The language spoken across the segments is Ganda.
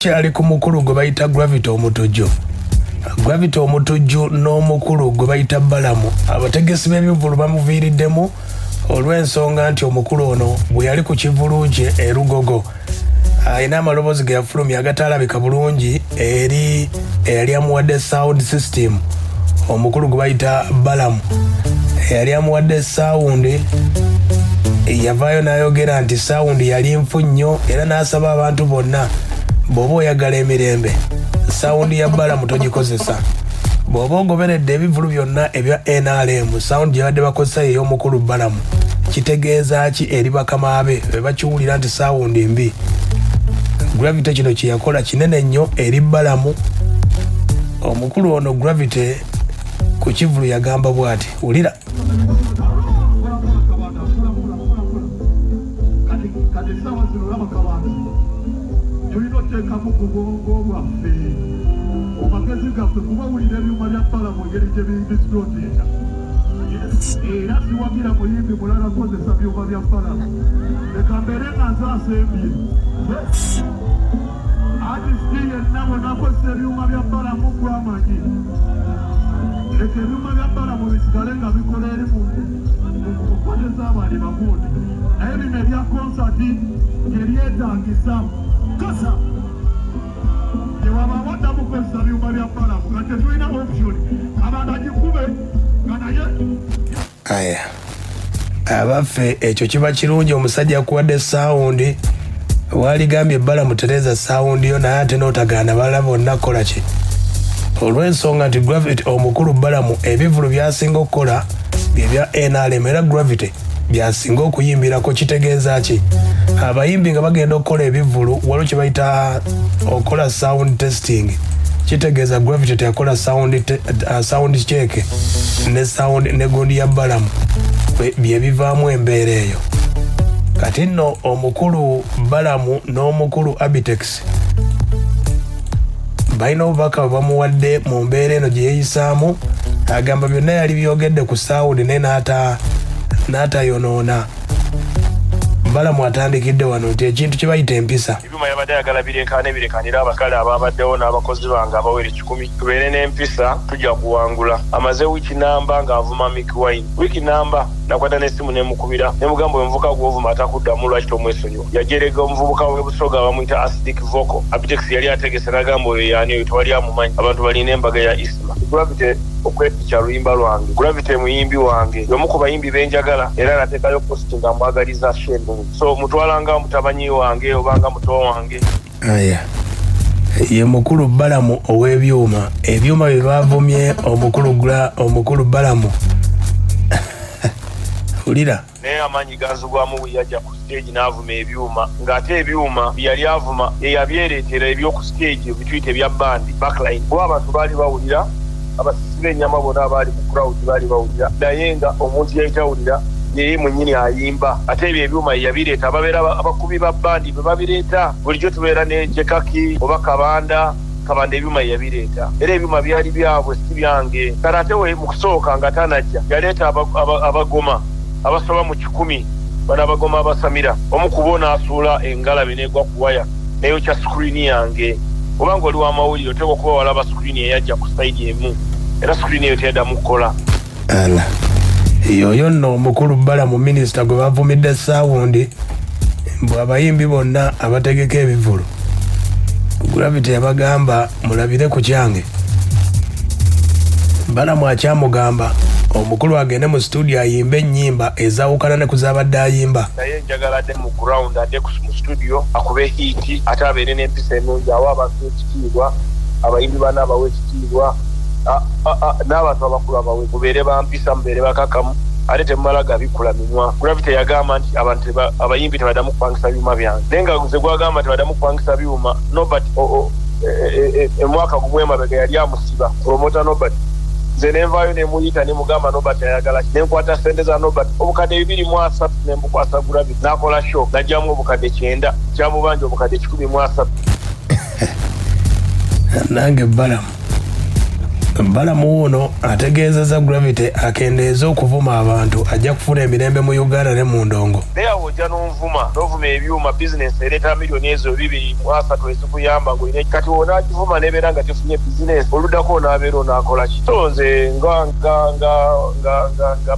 kyali ku mukulu gwe bayita Gravity Omutojjo. Gravity Omutojjo n'omukulu gwe bayita Balamu abategesi b'ebivvulu bamuviiriddemu olw'ensonga nti omukulu ono bwe yali ku kivvulu kye e Lugogo ayina amaloboozi ge yafulumya agataalabika bulungi eri eyali amuwadde sound system. Omukulu gwe bayita Balamu eyali amuwadde sound yavaayo n'ayogera nti sound yali nfu nnyo era n'asaba abantu bonna bw'oba oyagala emirembe sound ya Balamu togikozesa. Bw'oba ogoberedde ebivvulu byonna ebya NRM sound gye badde bakozesa ey'omukulu Balamu kitegeeza ki eri bakama be be bakiwulira nti sound mbi. Gravity kino kye yakola kinene nnyo eri Balamu. Omukulu ono Gravity ku kivvulu yagamba bw'ati, wulira. Era siwagira muyimbi mulala kozesa byuma bya Balamu leka mbere nga nzasembye atisiye nabo nakozesa ebyuma bya Balamu gwamanyi leka ebyuma bya Balamu bisigale nga bikola eri mu kukozesa abali bagundi naye bino ebya konsati geryetagisa kasa ewaba wadamu kozesa byuma bya Balamu nga tetulina option abantu agikube aya abaffe ekyo kiba kirungi omusajja akuwadde sound waligambye Balamu tereza sound yo naye ate n'otagaana balala bonna kola ki olw'ensonga nti Gravity omukulu Balamu ebivvulu byasinga okukola byebya NRM era Gravity byasinga okuyimbirako kitegeeza ki abayimbi nga bagenda okukola ebivvulu waliwo kye bayita okukola sound testing kitegeeza Gravity teyakola sound check ne sound ne gundi ya Balamu bye bivaamu embeera eyo. Kati nno omukulu Balamu n'omukulu Abitex balina obubaka bwe bamuwadde mu mbeera eno gye yeeyisaamu agamba byonna yali byogedde ku sound naye n'atayonoona. Balamu atandikidde wano nti ekintu kye bayita empisa ebyuma yabadde ayagala birekanira abakale ababaddewo n'abakozi bange abawera 10 tubeere n'empisa tujja kuwangula. Amaze wiiki namba ng'avuma Mick Wine. Wiiki namba nakwata n'essimu nemukubira nemugamba omuvubuka gw'ovuma atakuddamu lwaki tomwesonyiwa. Yajerega omuvubuka w'ebusoga bamuyita acidic vocal. Abitex yali ategese n'agamba oyo yaani oyo tewali amumanyi abantu balina embaga ya Isma. Gravity okweticha luyimba lwange. Gravity muyimbi wange y'omu ku bayimbi benjagala era nateekayo post nga mwagaliza shendo. So mutwalanga mutabanyi wange obanga muto wange. Aya ye mukulu Balamu ow'ebyuma ebyuma bye baavumye omukulu Balamu ulira naye amaanyi ganzigwamu bwe yajja ku stage n'avuma ebyuma ng'ate ebyuma byali avuma yeyabyereetera ebyoku stage bituyita ebya bandi backline kuba abantu baali bawulira abasisi b'ennyama bonna abaali mu crowd baali bawulira naye nga omuntu yayitawulira yeye mwennyini ayimba ate ebyo ebyuma yabireeta ababeera abakubi ba bandi be babireeta bulijjo tubeera ne Jekaki oba Kabanda ebyuma yabireeta era ebyuma byali byabwe si byange. Kale ate we mu kusooka nga tanajja yaleeta abagoma abasoba mu 10 bano abagoma abasamira omu ku bo n'asuula engalabi n'egwa ku waya n'eyokya screen yange. Oba ng'oli w'amawulire oteekwa okuba walaba screen eyajja ku sayidi emu era screen eyo teyaddamu kukola. Yoyo nno omukulu Balamu minisita gwe bavumidde sound mbwe abayimbi bonna abategeka ebivvulu Gravity yabagamba mulabire ku kyange. Balamu akyamugamba omukulu agende mu studio ayimbe ennyimba ezawukana ne kuzabadde ayimba. Naye njagala adde mu ground adde mu studio akube hiti ate abeere n'empisa ennungi awa abantu ekitiibwa abayimbi bana abawe ekitiibwa n'abantu abakulu abawe mubeere bampisa mubeere bakakamu ate temumala gabikula minywa. Gravity yagamba nti abantu abayimbi tebaddamu kupangisa byuma byange naye nga ze gwagamba tebaddamu kupangisa byuma Nobert omwaka gumwe emabega yali amusiba promota Nobert nze nenvaayo nemuyita nemugamba Nobert ayagala nenkwata sente za Nobert obukadde 2.3 nembukwasa Gravity n'akola show najjamu obukadde 9 kyamubanja obukadde 13. Nange Balamu Balamu ono ategeezezza Gravity akendeeza okuvuma abantu ajja kufuna emirembe mu Uganda ne mu ndongo. Naye ojja n'ovuma ebyuma bizinesi ereeta miliyoni ezo 2.3 ezikuyamba ng'olina kati onaagivuma n'ebeera nga tefunye bizinesi oluddako onaabeera onaakola ki. So nze nga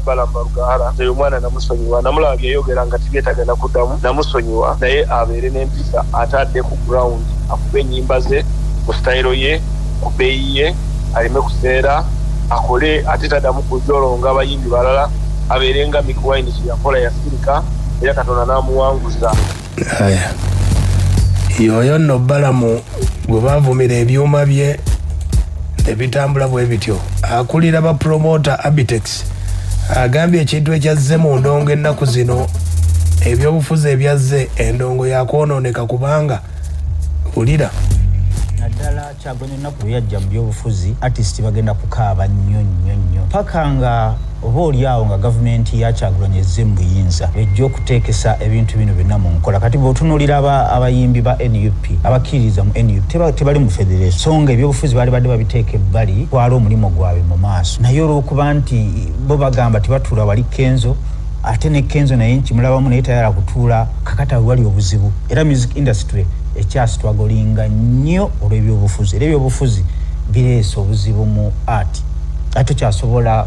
Balamu Balugaala nze omwana namusonyiwa namulaba yayogera nga tibyetagana kuddamu namusonyiwa naye abeere n'empisa atadde ku ground akube ennyimba ze ku sitayiro ye ku bbeeyi ye aleme kuseera akole ate taddamu kujolonga abayimbi balala abeere nga Mick Wine kyeyakola yasirika era Katonda n'amuwanguza. Aya yoyo nno Balamu gwe baavumira ebyuma bye ebitambula bwe bityo akulira ba promoter Abitex agambye ekintu ekyazze mu ndongo ennaku zino ebyobufuzi ebyazze endongo yakwonooneka kubanga ulira naddala Kyagulanyi ennaku lwe yajja mu byobufuzi artist bagenda kukaaba nnyo paka nga oba oliawo nga gavumenti ya Kyagulanyi ezze mu buyinza ejja okuteekesa ebintu bino byonna mu nkola. Kati bw'otunuulira abayimbi ba NUP abakkiririza mu NUP tebali mu federation so nga ebyobufuzi baali badde babiteeka ebbali kwala omulimu gwabwe mu maaso naye olw'okuba nti bo bagamba tibatuula wali Kenzo ate ne Kenzo naye nkimulabamu naye tayala kutuula kakata wali obuzibu era music industry ekyasitwagolinga nnyo olw'ebyobufuzi era ebyobufuzi bireese obuzibu mu art ate kyasobola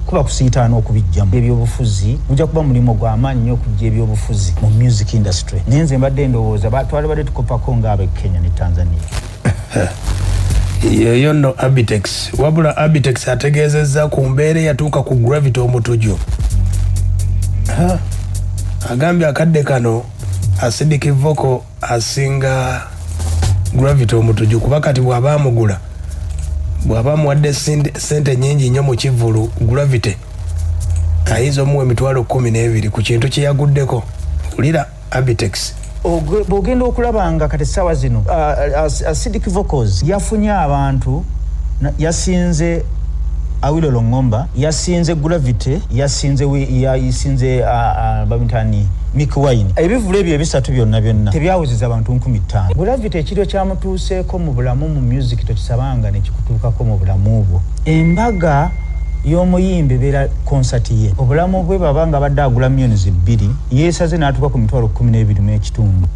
kuba kusiitaana okubijjamu ebyobufuzi gujja kuba mulimu gw'amaanyi nnyo okujja ebyobufuzi mu music industry naye nze mbadde ndowooza twali badde tukopako ng'ab'e Kenya ne Tanzania. yeyo nno Abitex wabula Abitex ategeezezza ku mbeera yatuuka ku Gravity omutujo agambye akadde kano Acidic Vocal asinga Gravity omutuju kuba kati bw'abaamugula bw'abaamuwadde sente nnyingi nnyo mu kivulu Gravity ayinza omuwa $12,000 ku kintu kye yaguddeko ulira Abitex. Bw'ogenda okulaba nga kati essaawa zino Acidic Vocals yafunye abantu yasinze Awilo Longomba yasinze Gravity yasinze babintani Mick Wine ebivulu ebyo ebisatu byonna tebyawuziza abantu 15,000. Gravity ekiro kyamutuuseeko mu bulamu mu music tokisabanga ne kikutuukako mu bulamu bwo. Embaga y'omuyimbi beera concert ye obulamu bwe babanga badde agula millions 2 yeesaze n'atuuka ku $12,000 n'ekitundu.